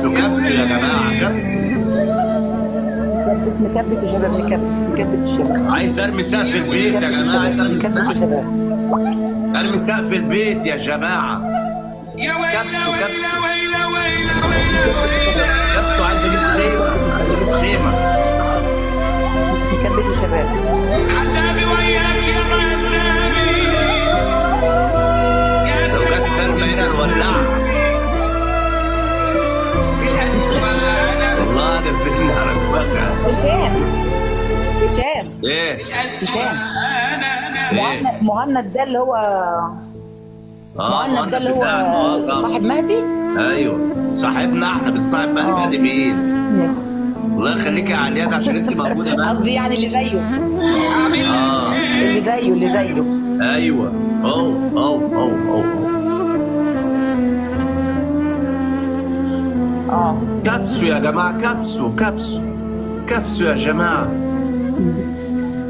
كبسوا كبسوا يا جماعه كبسوا. نكبس نكبس يا شباب، نكبس نكبس الشباب. عايز ارمي سقف البيت يا نكبس جماعه، عايز ارمي نكبس يا السقف. شباب. ارمي سقف البيت يا جماعه. كبسوا كبسوا كبسوا. عايز اجيب خيمه، عايز اجيب خيمه. نكبس يا شباب. لو جت سلمى هنا نولعها. والله نزلنا على دماغها. هشام ايه؟ هشام ايه؟ مهند ده اللي هو مهند ده اللي هو بتاع صاحب مهدي. ايوه صاحبنا احنا، بالصاحب مهدي مين؟ الله يخليك يا عليات عشان انت موجوده بس. قصدي يعني اللي زيه. اه اللي زيه. ايوه. او كبسوا يا جماعه، كبسوا كبسوا كبسوا يا جماعه.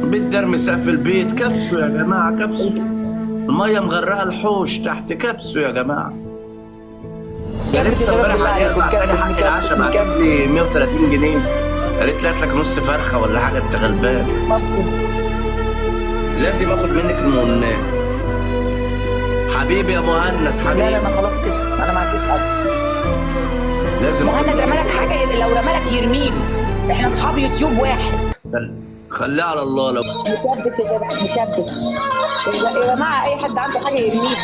بدي ارمي سقف البيت. كبسوا يا جماعه كبسوا. الميه مغرقه الحوش تحت. كبسوا يا جماعه. ده لسه امبارح عليها بعت لي حاجه العشاء، بعت لي 130 جنيه. قالت لي هات لك نص فرخه ولا حاجه، انت غلبان. لازم اخد منك المهنات. حبيبي يا مهند حبيبي. لا انا خلاص كده، انا ما عنديش حاجه. لازم مهند رمالك حاجه، لو رمالك يرميلي، احنا اصحاب يوتيوب واحد. خليها على الله. لو نكبس يا شباب نكبس. يا جماعه اي حد عنده حاجه يرميها.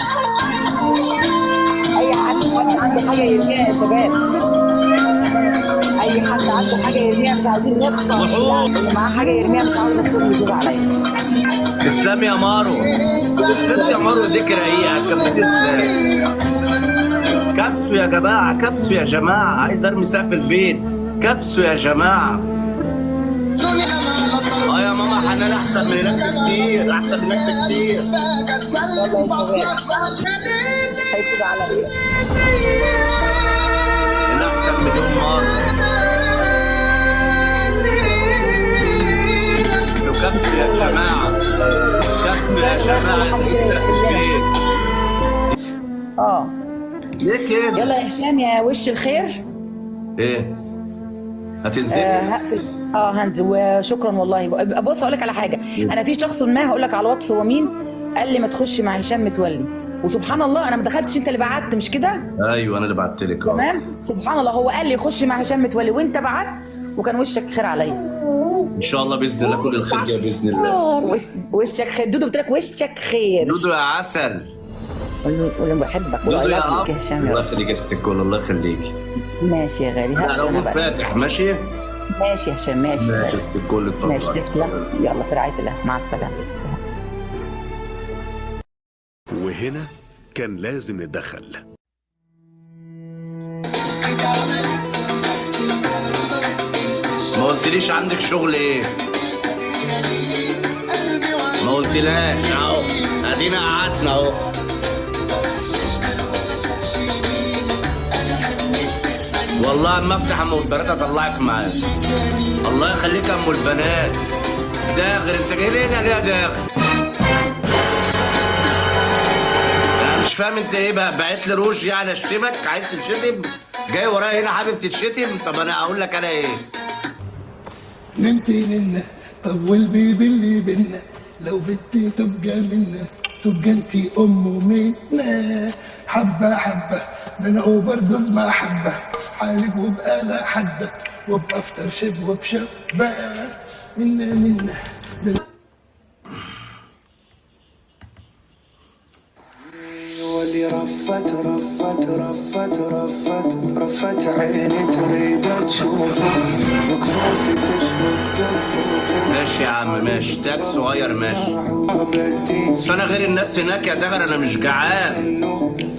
اي حد عنده حاجه يرميها يا شباب. اي حد عنده حاجه يرميها، مش عايزين نخسر. لا اللي معاه حاجه يرميها مش عاوز نخسر يجيب عليا. تسلم يا مارو. ست يا مارو ديك رقيقه. كبست ازاي؟ كبسوا يا جماعه كبسوا يا جماعه. عايز ارمي سقف البيت. كبسوا يا جماعه. يا ماما حنان احسن من هناك بكتير، احسن من هناك بكتير. يلا يا شباب هيفوت على ايه؟ هنا احسن مليون مره. كبسوا يا جماعه كبسوا يا جماعه. عايز اجيب سقف البيت. ليه كده؟ يلا يا هشام يا وش الخير. ايه؟ هتنزلي؟ هقفل. هنزل وشكرا والله. بص اقول لك على حاجه، انا في شخص ما هقول لك على الواتس هو مين، قال لي ما تخش مع هشام متولي، وسبحان الله انا ما دخلتش، انت اللي بعت مش كده؟ ايوه انا اللي بعت لك. تمام سبحان الله، هو قال لي خش مع هشام متولي وانت بعت، وكان وشك خير عليا. ان شاء الله باذن الله كل الخير جاي باذن الله. وشك خير. دودو قلت لك وشك خير. دودو يا عسل. وانا بحبك والله. لا يا هشام. الله يخليك يا ست الكل. الله يخليك. ماشي يا غالي. انا لو فاتح ماشي. ماشي يا هشام ماشي. ماشي يا ست الكل. اتفضل. ماشي تسلم. يلا في رعايه الله، مع السلامه. وهنا كان لازم نتدخل. ما قلتليش عندك شغل ايه؟ ما قلتلهاش. اهو ادينا قعدنا اهو. والله اما افتح ام البنات اطلعك معايا. الله يخليك يا ام البنات. داغر انت جاي ليه هنا ليه يا داغر؟ انا مش فاهم انت ايه بقى، بعت لي روج يعني اشتمك؟ عايز تتشتم؟ جاي ورايا هنا حابب تتشتم؟ طب انا اقول لك انا ايه؟ نمتي منا. طب والبيبي اللي بينا، لو بدي تبقى منا تبقى انتي ام منا. حبه حبه ده انا اوفر دوز مع حبه، حالق وبقى لا حده، وابقى افتر شيف وبشبه منا واللي رفت عيني تريد تشوفه، وكفوفي تشبك كفوفي. ماشي يا عم ماشي. تاج صغير ماشي. بس انا غير الناس هناك يا دغر. انا مش جعان،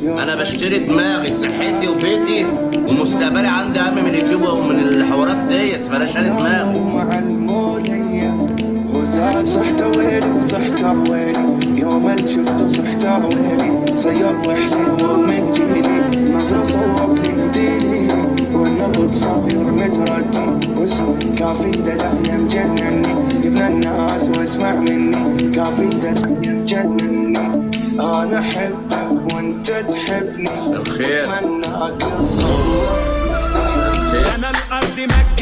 انا بشتري دماغي، صحتي وبيتي ومستقبلي عندي اهم من اليوتيوب ومن الحوارات ديت. فانا شاري دماغي. مع المولية وزاد صحت ويلي صحت ويلي، يوم اللي شفته صحت ويلي، صير وحلي ومن جيلي، مغرى صور لي ديلي، والنبض صاير متردي، واسم كافي دلع مجنني، قبل الناس واسمع مني، كافي دلع مجنني، انا احبك وانت تحبني. الخير. اتمناك الارض مكة